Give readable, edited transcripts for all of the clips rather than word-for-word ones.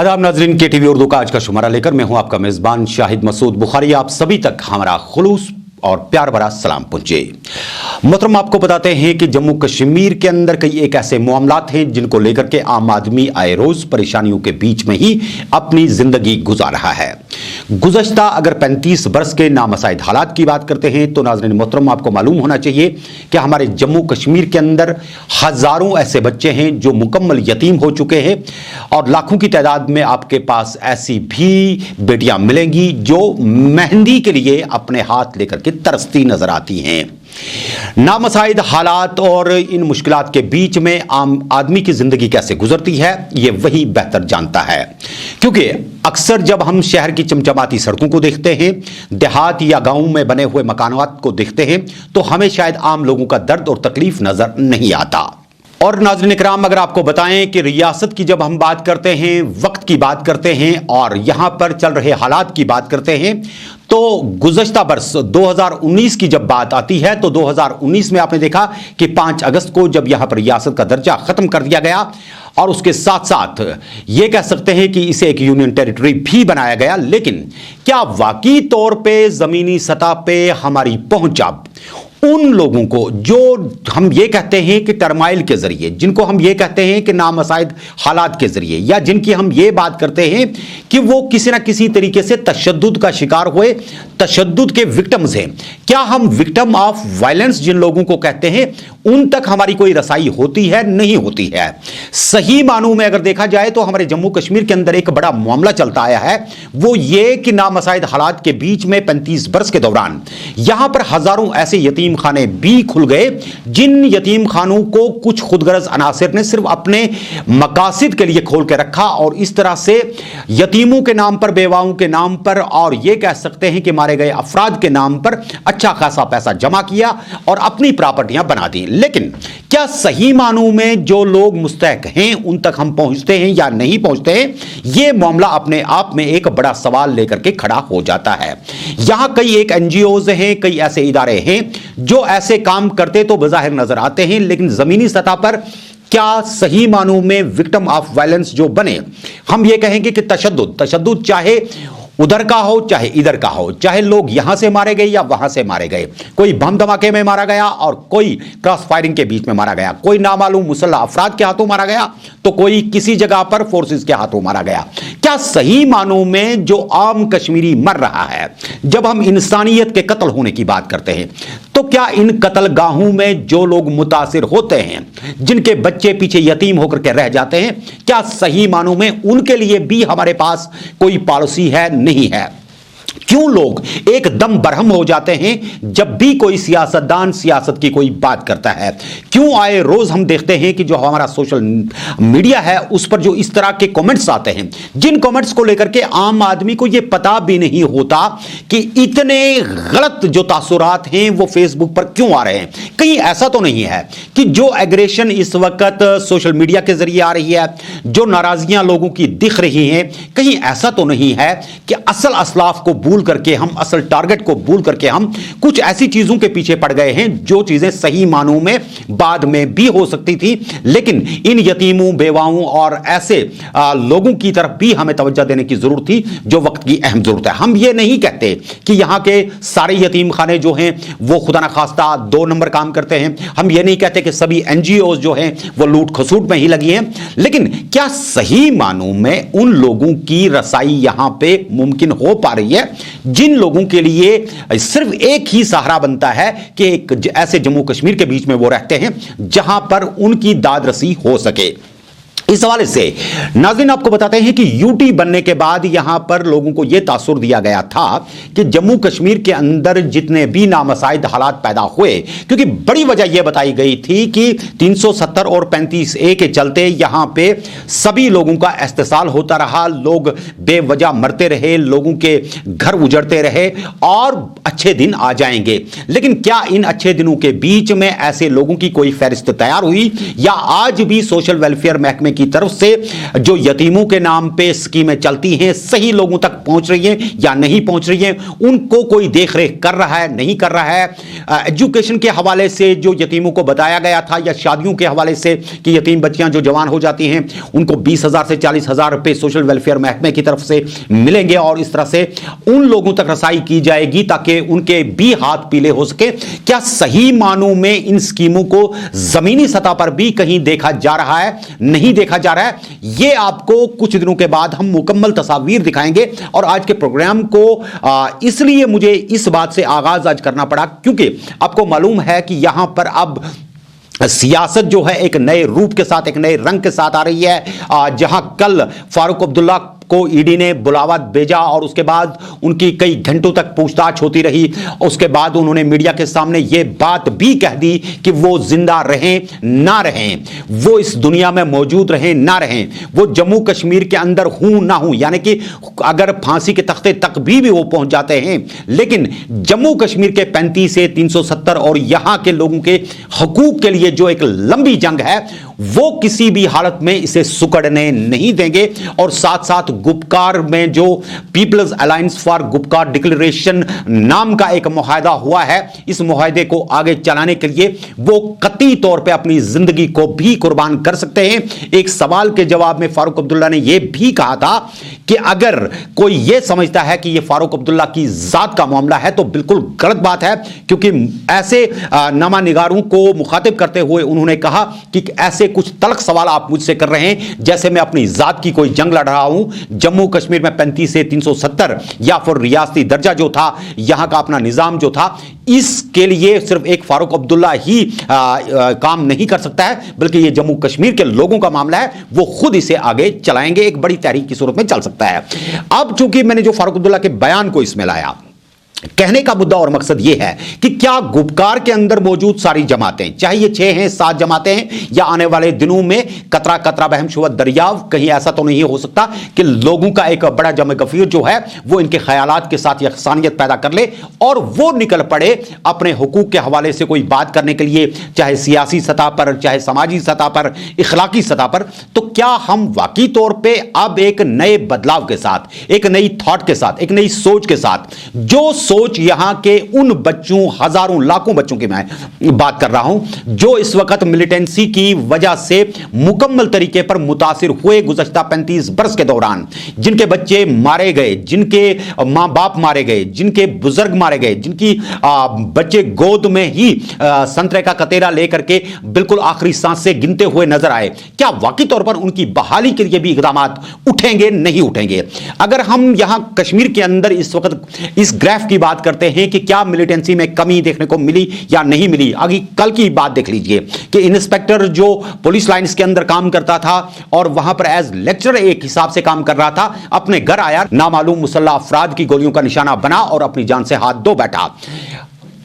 आदाब नाजरीन, के टीवी उर्दू का आज का शुमारा लेकर मैं हूं आपका मेजबान शाहिद मसूद बुखारी। आप सभी तक हमारा खुलूस और प्यार भरा सलाम पहुंचे। मोहतरम, आपको बताते हैं कि जम्मू कश्मीर के अंदर कई एक ऐसे मामलात हैं जिनको लेकर के आम आदमी आए रोज परेशानियों के बीच में ही अपनी जिंदगी गुजार रहा है। गुज़श्ता अगर 35 बरस के नामसाइद हालात की बात करते हैं तो नाज़रीन मोहतरम, आपको मालूम होना चाहिए कि हमारे जम्मू कश्मीर के अंदर हजारों ऐसे बच्चे हैं जो मुकम्मल यतीम हो चुके हैं और लाखों की तादाद में आपके पास ऐसी भी बेटियां मिलेंगी जो मेहंदी के लिए अपने हाथ लेकर के तरसती नजर आती हैं। नामसाइद हालात और इन मुश्किलात के बीच में आम आदमी की जिंदगी कैसे गुजरती है ये वही बेहतर जानता है, क्योंकि अक्सर जब हम शहर की चमचमाती सड़कों को देखते हैं, देहात या गांव में बने हुए मकानात को देखते हैं तो हमें शायद आम लोगों का दर्द और तकलीफ नजर नहीं आता। और नाज़रीन इकराम, अगर आपको बताएं कि रियासत की जब हम बात करते हैं, वक्त की बात करते हैं और यहां पर चल रहे हालात की बात करते हैं तो गुज़श्ता बरस 2019 की जब बात आती है तो 2019 में आपने देखा कि 5 अगस्त को जब यहां पर रियासत का दर्जा खत्म कर दिया गया और उसके साथ साथ ये कह सकते हैं कि इसे एक यूनियन टेरिटरी भी बनाया गया। लेकिन क्या वाकई तौर पे जमीनी सतह पे हमारी पहुंच उन लोगों को जो हम ये कहते हैं कि टर्माइल के जरिए, जिनको हम ये कहते हैं कि नामसाइद हालात के जरिए, या जिनकी हम ये बात करते हैं कि वो किसी ना किसी तरीके से तशद्दुद का शिकार हुए, तशद्दुद के विक्टिम्स हैं, क्या हम विक्टिम ऑफ वायलेंस जिन लोगों को कहते हैं उन तक हमारी कोई रसाई होती है? नहीं होती है। सही मानों में अगर देखा जाए तो हमारे जम्मू कश्मीर के अंदर एक बड़ा मामला चलता आया है, वो ये कि नामसाइद हालात के बीच में 35 बरस के दौरान यहां पर हजारों ऐसे यतीम खाने भी खुल गए जिन यतीम खानों को कुछ खुदगर्ज अनासिर ने सिर्फ अपने मकासिद के लिए खोल के रखा और इस तरह से यतीमों के नाम पर, बेवाओं के नाम पर और यह कह सकते हैं कि मारे गए अफराद के नाम पर अच्छा खासा पैसा जमा किया और अपनी प्रॉपर्टियां बना दी। लेकिन क्या सही मानों में जो लोग मुस्तहक हैं उन तक हम पहुंचते हैं या नहीं पहुंचते हैं? यह मामला अपने आप में एक बड़ा सवाल लेकर के खड़ा हो जाता है। यहां कई एक एनजीओज हैं, कई ऐसे इदारे हैं जो ऐसे काम करते तो बज़ाहिर नजर आते हैं, लेकिन जमीनी सतह पर क्या सही मानों में विक्टिम ऑफ वायलेंस जो बने, हम ये कहेंगे कि तशद्दुद चाहे उधर का हो चाहे इधर का हो, चाहे लोग यहां से मारे गए या वहां से मारे गए, कोई बम धमाके में मारा गया और कोई क्रॉस फायरिंग के बीच में मारा गया, कोई नामालूम मुसल्लह अफराद के हाथों मारा गया तो कोई किसी जगह पर फोर्सेस के हाथों मारा गया, क्या सही मानों में जो आम कश्मीरी मर रहा है, जब हम इंसानियत के कत्ल होने की बात करते हैं तो क्या इन कत्लगाहों में जो लोग मुतासिर होते हैं, जिनके बच्चे पीछे यतीम होकर के रह जाते हैं, क्या सही मानों में उनके लिए भी हमारे पास कोई पॉलिसी है? नहीं है। क्यों लोग एकदम बरहम हो जाते हैं जब भी कोई सियासतदान सियासत की कोई बात करता है? क्यों आए रोज हम देखते हैं कि जो हमारा सोशल मीडिया है उस पर जो इस तरह के कमेंट्स आते हैं, जिन कमेंट्स को लेकर के आम आदमी को यह पता भी नहीं होता कि इतने गलत जो तासुरात हैं वो फेसबुक पर क्यों आ रहे हैं? कहीं ऐसा तो नहीं है कि जो एग्रेशन इस वक्त सोशल मीडिया के जरिए आ रही है, जो नाराजगियां लोगों की दिख रही हैं, कहीं ऐसा तो नहीं है कि असल असलाफ को भूल करके हम, असल टारगेट को भूल करके हम कुछ ऐसी चीजों के पीछे पड़ गए हैं जो चीजें सही मानों में बाद में भी हो सकती थी, लेकिन इन यतीमों, बेवाओं और ऐसे लोगों की तरफ भी हमें तवज्जो देने की जरूरत थी जो वक्त की अहम जरूरत है। हम ये नहीं कहते कि यहां के सारे यतीम खाने जो हैं वो खुदा ना खास्ता 2 नंबर काम करते हैं, हम ये नहीं कहते कि सभी एनजीओ जो हैं वो लूट खसूट में ही लगी हैं, लेकिन क्या सही मानों में उन लोगों की रसाई यहां पे मुमकिन हो पा रही है जिन लोगों के लिए सिर्फ एक ही सहारा बनता है कि एक ऐसे जम्मू कश्मीर के बीच में वो रहते हैं जहां पर उनकी दाद रसी हो सके? इस हवाले से नाज़रीन आपको बताते हैं कि यूटी बनने के बाद यहां पर लोगों को यह तासुर दिया गया था कि जम्मू कश्मीर के अंदर जितने भी नामसाइद हालात पैदा हुए, क्योंकि बड़ी वजह यह बताई गई थी कि 370 और 35A के चलते यहां पे सभी लोगों का इस्तेसाल होता रहा, लोग बेवजह मरते रहे, लोगों के घर उजड़ते रहे और अच्छे दिन आ जाएंगे। लेकिन क्या इन अच्छे दिनों के बीच में ऐसे लोगों की कोई फहरिस्त तैयार हुई, या आज भी सोशल वेलफेयर महकमे की तरफ से जो यतीमों के नाम पे स्कीमें चलती हैं सही लोगों तक पहुंच रही हैं या नहीं पहुंच रही हैं, उनको कोई देख रेख कर रहा है नहीं कर रहा है। एजुकेशन के हवाले से जो यतीमों को बताया गया था, या शादियों के हवाले से कि यतीम बच्चियां जो जवान हो जाती हैं उनको 20,000 से 40,000 रुपए सोशल वेलफेयर महकमे की तरफ से मिलेंगे और इस तरह से उन लोगों तक रसाई की जाएगी ताकि उनके भी हाथ पीले हो सके। क्या सही मानों में इन स्कीमों को जमीनी सतह पर भी कहीं देखा जा रहा है, नहीं देखा जा रहा है? यह आपको कुछ दिनों के बाद हम मुकम्मल तस्वीर दिखाएंगे। और आज के प्रोग्राम को इसलिए मुझे इस बात से आगाज आज करना पड़ा क्योंकि आपको मालूम है कि यहां पर अब सियासत जो है एक नए रूप के साथ, एक नए रंग के साथ आ रही है। जहां कल फारूक अब्दुल्ला को ईडी ने बुलावा भेजा और उसके बाद उनकी कई घंटों तक पूछताछ होती रही। उसके बाद उन्होंने मीडिया के सामने यह बात भी कह दी कि वो जिंदा रहें ना रहें, वो इस दुनिया में मौजूद रहें ना रहें, वो जम्मू कश्मीर के अंदर हूं ना हूं, यानी कि अगर फांसी के तख्ते तक भी वो पहुंच जाते हैं, लेकिन जम्मू कश्मीर के 35 से 370 और यहां के लोगों के हकूक के लिए जो एक लंबी जंग है वो किसी भी हालत में इसे सुकड़ने नहीं देंगे। और साथ साथ गुपकार में जो People's Alliance for Gupkar Declaration नाम का एक मुआहदा हुआ है, इस मुआहदे को आगे चलाने के लिए वो कतई तौर पे अपनी जिंदगी को भी कुर्बान कर सकते हैं। एक सवाल के जवाब में फारूक अब्दुल्ला ने यह भी कहा था कि अगर कोई यह समझता है कि यह फारूक अब्दुल्ला की जात का मामला है तो बिल्कुल गलत बात है, क्योंकि ऐसे नामा निगारों को मुखातिब करते हुए उन्होंने कहा कि ऐसे कुछ तल्ख सवाल आप मुझसे कर रहे हैं जैसे मैं अपनी जात की कोई जंग लड़ रहा हूं। जम्मू कश्मीर में 35 से 370 या फिर रियासती दर्जा जो था, यहां का अपना निजाम जो था, इसके लिए सिर्फ एक फारूक अब्दुल्ला ही काम नहीं कर सकता है, बल्कि यह जम्मू कश्मीर के लोगों का मामला है, वो खुद इसे आगे चलाएंगे, एक बड़ी तहरीक की सूरत में चल सकता है। अब चूंकि मैंने जो फारूक अब्दुल्ला के बयान को इसमें लाया, कहने का मुद्दा और मकसद यह है कि क्या गुपकार के अंदर मौजूद सारी जमातें, चाहे ये 6 हैं 7 जमातें हैं, या आने वाले दिनों में कतरा कतरा बहम शुवत दरियाव, कहीं ऐसा तो नहीं हो सकता कि लोगों का एक बड़ा जम गफीर जो है वो इनके ख्यालात के साथ यकसानियत पैदा कर ले और वो निकल पड़े अपने हुकूक के हवाले से कोई बात करने के लिए, चाहे सियासी सतह पर, चाहे समाजी सतह पर, इखलाकी सतह पर। तो क्या हम वाकई तौर पर अब एक नए बदलाव के साथ, एक नई थॉट के साथ, एक नई सोच के साथ, जो सोच यहां के उन बच्चों, हजारों लाखों बच्चों की मैं बात कर रहा हूं जो इस वक्त मिलिटेंसी की वजह से मुकम्मल तरीके पर मुतासिर हुए गुज़श्ता 35 बरस के दौरान, जिनके बच्चे मारे गए, जिनके मां बाप मारे गए, जिनके बुजुर्ग मारे गए, जिनकी बच्चे गोद में ही संतरे का कतेरा लेकर के बिल्कुल आखिरी सांस से गिनते हुए नजर आए, क्या वाकई तौर पर उनकी बहाली के लिए भी इकदाम उठेंगे नहीं उठेंगे? अगर हम यहां कश्मीर के अंदर इस वक्त इस ग्राफ की बात करते हैं कि क्या मिलिटेंसी में कमी देखने को मिली या नहीं मिली, अभी कल की बात देख लीजिए कि इंस्पेक्टर जो पुलिस लाइंस के अंदर काम करता था और वहां पर एज लेक्चरर एक हिसाब से काम कर रहा था, अपने घर आया, नामालूम मुसल्लह अफराद की गोलियों का निशाना बना और अपनी जान से हाथ धो बैठा।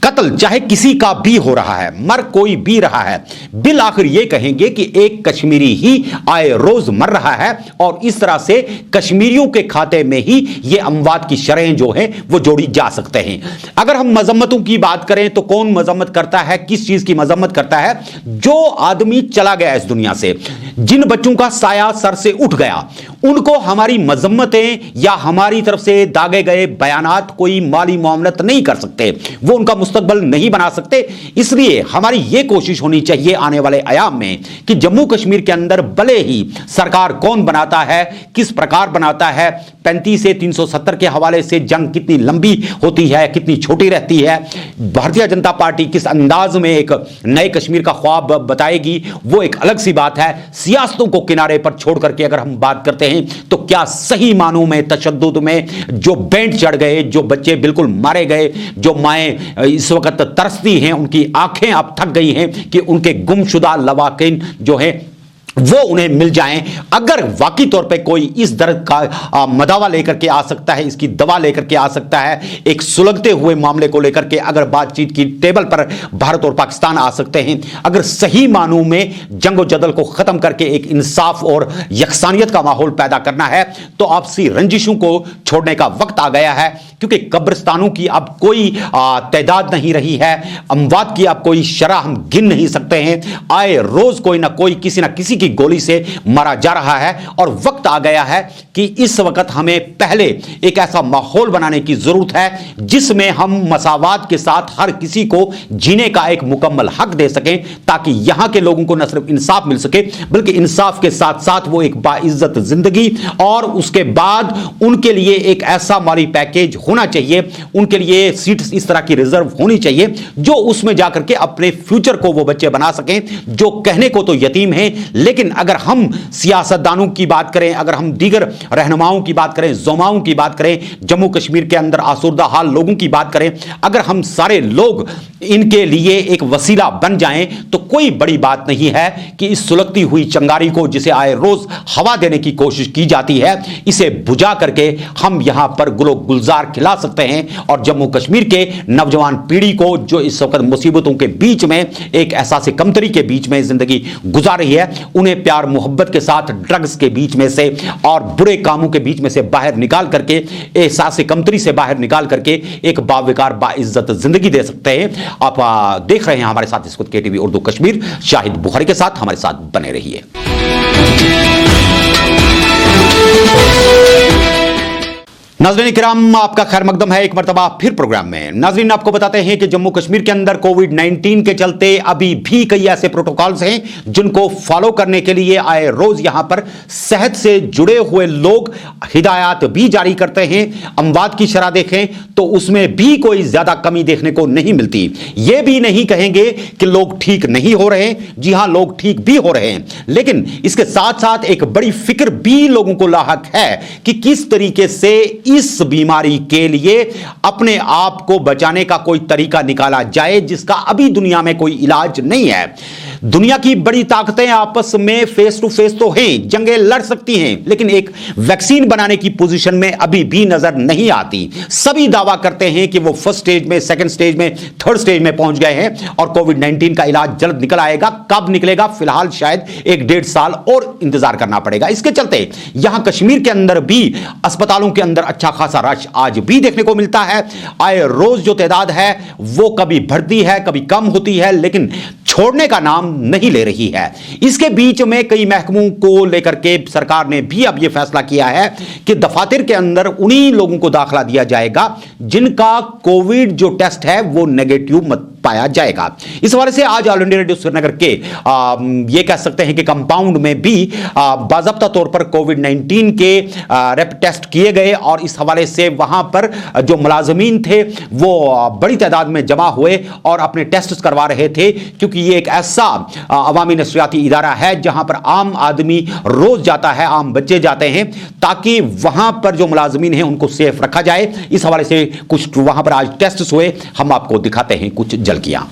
कत्ल चाहे किसी का भी हो रहा है, मर कोई भी रहा है, बिल आखिर ये कहेंगे कि एक कश्मीरी ही आए रोज मर रहा है और इस तरह से कश्मीरियों के खाते में ही ये अमवात की शरहें जो हैं वो जोड़ी जा सकते हैं। अगर हम मजम्मतों की बात करें तो कौन मजम्मत करता है, किस चीज की मजम्मत करता है? जो आदमी चला गया इस दुनिया से, जिन बच्चों का साया सर से उठ गया, उनको हमारी मजम्मतें या हमारी तरफ से दागे गए बयानात कोई माली मामलत नहीं कर सकते, वो उनका मुस्तकबल नहीं बना सकते। इसलिए हमारी यह कोशिश होनी चाहिए आने वाले आयाम में कि जम्मू कश्मीर के अंदर भले ही सरकार कौन बनाता है, किस प्रकार बनाता है, 35 से 370 के हवाले से जंग कितनी लंबी होती है, कितनी छोटी रहती है, भारतीय जनता पार्टी किस अंदाज में एक नए कश्मीर का ख्वाब बताएगी, वो एक अलग सी बात है। सियासतों को किनारे पर छोड़ करके अगर हम बात करते हैं तो क्या सही मानों में तशद्दुद में जो बैंड चढ़ गए, जो बच्चे बिल्कुल मारे गए, जो माएं इस वक्त तरसती हैं, उनकी आंखें अब थक गई हैं कि उनके गुमशुदा लवाकिन जो है वो उन्हें मिल जाएं। अगर वाकई तौर पे कोई इस दर्द का मदावा लेकर के आ सकता है, इसकी दवा लेकर के आ सकता है, एक सुलगते हुए मामले को लेकर के अगर बातचीत की टेबल पर भारत और पाकिस्तान आ सकते हैं, अगर सही मानों में जंगो जदल को खत्म करके एक इंसाफ और यकसानियत का माहौल पैदा करना है, तो आपसी रंजिशों को छोड़ने का वक्त आ गया है। क्योंकि कब्रिस्तानों की अब कोई तादाद नहीं रही है, अमवात की अब कोई शरह हम गिन नहीं सकते हैं। आए रोज कोई ना कोई किसी ना किसी की गोली से मारा जा रहा है और वक्त आ गया है कि इस वक्त हमें पहले एक ऐसा माहौल बनाने की जरूरत है जिसमें हम मसावात के साथ हर किसी को जीने का एक मुकम्मल हक दे सकें, ताकि यहां के लोगों को न सिर्फ इंसाफ मिल सके बल्कि इंसाफ के साथ साथ वो एक बाइज्जत जिंदगी, और उसके बाद उनके लिए एक ऐसा माली पैकेज होना चाहिए, उनके लिए सीट्स इस तरह की रिजर्व होनी चाहिए जो उसमें जाकर के अपने फ्यूचर को वो बच्चे बना सकें जो कहने को तो यतीम हैं। लेकिन अगर हम सियासतदानों की बात करें, अगर हम दीगर रहनुमाओं की बात करें, ज़ोमाओं की बात करें, जम्मू कश्मीर के अंदर आसुर्दा हाल लोगों की बात करें, अगर हम सारे लोग इनके लिए एक वसीला बन जाएं तो कोई बड़ी बात नहीं है कि इस सुलगती हुई चंगारी को, जिसे आए रोज हवा देने की कोशिश की जाती है, इसे बुझा करके हम यहां पर गुलो गुलजार खिला सकते हैं। और जम्मू कश्मीर के नौजवान पीढ़ी को जो इस वक्त मुसीबतों के बीच में, एक एहसास कमतरी के बीच में जिंदगी गुजार रही है, उन्हें प्यार मोहब्बत के साथ ड्रग्स के बीच में से और बुरे कामों के बीच में से बाहर निकाल करके, एहसास कमतरी से बाहर निकाल करके एक बाविकार बाइज्जत जिंदगी दे सकते हैं। आप देख रहे हैं हमारे साथ इस वक्त केटीवी उर्दू कश्मीर, शाहिद बुखारी के साथ हमारे साथ बने रहिए। नाज़रीन किराम, आपका खैर मकदम है एक मरतबा फिर प्रोग्राम में। नाज़रीन, आपको बताते हैं कि जम्मू कश्मीर के अंदर कोविड-19 के चलते अभी भी कई ऐसे प्रोटोकॉल्स हैं जिनको फॉलो करने के लिए आए रोज यहां पर सेहत से जुड़े हुए लोग हिदायत भी जारी करते हैं। अमवात की शरह देखें तो उसमें भी कोई ज्यादा कमी देखने को नहीं मिलती। यह भी नहीं कहेंगे कि लोग ठीक नहीं हो रहे, जी हां, लोग ठीक भी हो रहे हैं, लेकिन इसके साथ साथ एक बड़ी फिक्र भी लोगों को लाहक है कि किस तरीके से इस बीमारी के लिए अपने आप को बचाने का कोई तरीका निकाला जाए जिसका अभी दुनिया में कोई इलाज नहीं है। दुनिया की बड़ी ताकतें आपस में फेस टू फेस तो हैं, जंगें लड़ सकती हैं, लेकिन एक वैक्सीन बनाने की पोजीशन में अभी भी नजर नहीं आती। सभी दावा करते हैं कि वो फर्स्ट स्टेज में, सेकंड स्टेज में, थर्ड स्टेज में पहुंच गए हैं और कोविड-19 का इलाज जल्द निकल आएगा। कब निकलेगा, फिलहाल शायद 1-1.5 साल और इंतजार करना पड़ेगा। इसके चलते यहां कश्मीर के अंदर भी अस्पतालों के अंदर अच्छा खासा रश आज भी देखने को मिलता है। आए रोज जो तादाद है वो कभी बढ़ती है, कभी कम होती है, लेकिन छोड़ने का नाम नहीं ले रही है। इसके बीच में कई महकमों को लेकर के सरकार ने भी अब यह फैसला किया है कि दफातर के अंदर उन्हीं लोगों को दाखिला दिया जाएगा जिनका कोविड जो टेस्ट है वो नेगेटिव मत पाया जाएगा। इस हवाले से आज ऑल इंडिया रेडियो श्रीनगर के ये कह सकते हैं कि कंपाउंड में भी बाज़ाब्ता तौर पर कोविड-19 के रैपिड टेस्ट किए गए और इस हवाले से वहां पर जो मुलाजमीन थे वो बड़ी तादाद में जमा हुए और अपने टेस्ट करवा रहे थे, क्योंकि ये एक ऐसा अवामी नशरियाती इदारा है जहां पर आम आदमी रोज जाता है, आम बच्चे जाते हैं, ताकि वहां पर जो मुलाजमीन हैं उनको सेफ रखा जाए। इस हवाले से कुछ वहां पर आज टेस्ट हुए, हम आपको दिखाते हैं कुछ झलकियां।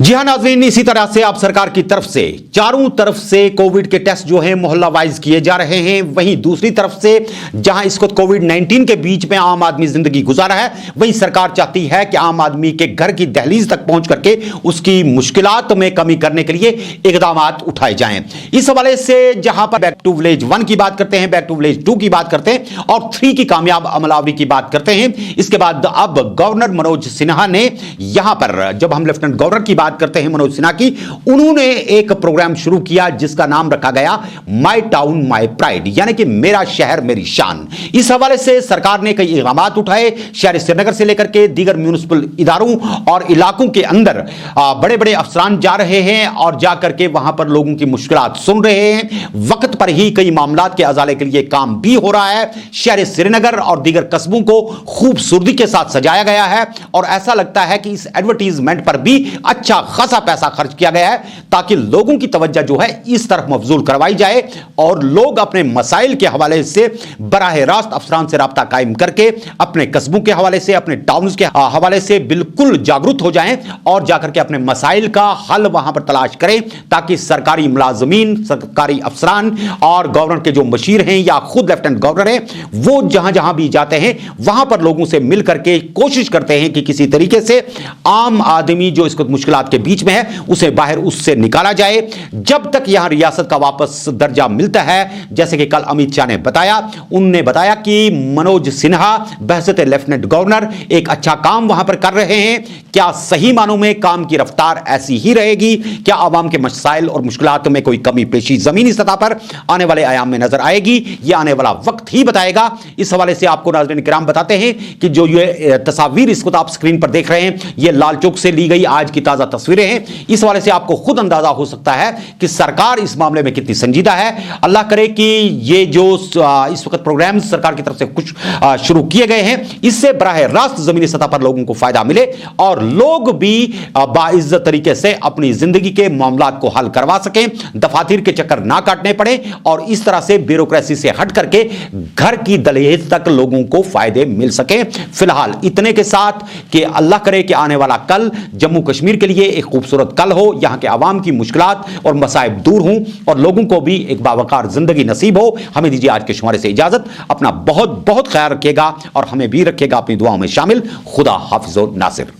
जी हां नाज़रीन, इसी तरह से आप सरकार की तरफ से चारों तरफ से कोविड के टेस्ट जो हैं मोहल्ला वाइज किए जा रहे हैं। वहीं दूसरी तरफ से जहां इसको कोविड-19 के बीच में आम आदमी जिंदगी गुजार रहा है, वहीं सरकार चाहती है कि आम आदमी के घर की दहलीज तक पहुंच करके उसकी मुश्किलात में कमी करने के लिए इकदाम उठाए जाएं। इस हवाले से जहां पर बैक टू विलेज 1 की बात करते हैं, बैक टू विलेज 2 की बात करते हैं और 3 की कामयाब अमलावरी की बात करते हैं। इसके बाद अब गवर्नर मनोज सिन्हा ने यहां पर, जब हम लेफ्टिनेंट गवर्नर की बात याद करते हैं मनोज सिन्हा की, उन्होंने एक प्रोग्राम शुरू किया जिसका नाम रखा गया माई टाउन माई प्राइड, यानी कि मेरा शहर मेरी शान। इस हवाले से सरकार ने कई इक़दामात उठाए, शहर श्रीनगर से लेकर के दीगर म्युनिसिपल इदारों और इलाकों के अंदर बड़े बड़े अफसरान जा रहे हैं और जाकर के वहां पर लोगों की मुश्किलात सुन रहे हैं। वक्त पर ही कई मामलात के अजाले के लिए काम भी हो रहा है। शहर श्रीनगर और दीगर कस्बों को खूबसूरती के साथ सजाया गया है और ऐसा लगता है कि इस एडवर्टीजमेंट पर भी अच्छा खासा पैसा खर्च किया गया है ताकि लोगों की तवज्जो जो है इस तरफ मबजूल करवाई जाए और लोग अपने मसाइल के हवाले से बराह रास्त अफसरान से राब्ता कायम करके अपने कस्बों के हवाले से, अपने टाउन्स के हवाले से बिल्कुल जागरूक हो जाएं और जाकर के अपने मसाइल का हल वहां पर तलाश करें ताकि सरकारी मुलाजमीन, सरकारी अफसरान और गवर्नर के जो मशीर हैं या खुद लेफ्टिनेंट गवर्नर हैं, वो जहां जहां भी जाते हैं वहां पर लोगों से मिल करके कोशिश करते हैं कि किसी तरीके से आम आदमी जो इसको मुश्किलात के बीच में है उसे बाहर उससे निकाला जाए। जब तक यहां रियासत का वापस दर्जा मिलता है, जैसे कि कल अमित शाह ने बताया, उनने बताया कि मनोज सिन्हा बहसत लेफ्टिनेंट गवर्नर एक अच्छा काम वहां पर कर रहे हैं। क्या सही मानों में काम की रफ्तार ऐसी ही रहेगी? क्या आवाम के मसाइल और मुश्किलात में कोई कमी पेशी जमीनी सतह पर आने वाले आयाम में नजर आएगी? यह आने वाला वक्त ही बताएगा। इस हवाले से आपको नाज़रीन किराम बताते हैं कि जो ये तस्वीर इसको आप स्क्रीन पर देख रहे हैं, ये लाल चौक से ली गई आज की ताजा तस्वीरें हैं। इस हवाले से आपको खुद अंदाजा हो सकता है कि सरकार इस मामले में कितनी संजीदा है। अल्लाह करे कि ये जो इस वक्त प्रोग्राम सरकार की तरफ से कुछ शुरू किए गए हैं, इससे बराह रास्त जमीनी सतह पर लोगों को फायदा मिले और लोग भी बाइज्जत तरीके से अपनी जिंदगी के मामलात को हल करवा सकें, दफातर के चक्कर ना काटने पड़े और इस तरह से ब्यूरोक्रेसी से हट करके घर की दहलीज तक लोगों को फायदे मिल सके। फिलहाल इतने के साथ कि अल्लाह करे कि आने वाला कल जम्मू कश्मीर के लिए एक खूबसूरत कल हो, यहां के आवाम की मुश्किलात और मसाइब दूर हों और लोगों को भी एक बावकार जिंदगी नसीब हो। हमें दीजिए आज के शुमारे से इजाजत। अपना बहुत बहुत ख्याल रखिएगा और हमें भी रखिएगा अपनी दुआओं में शामिल। खुदा हाफिज़ नासिर।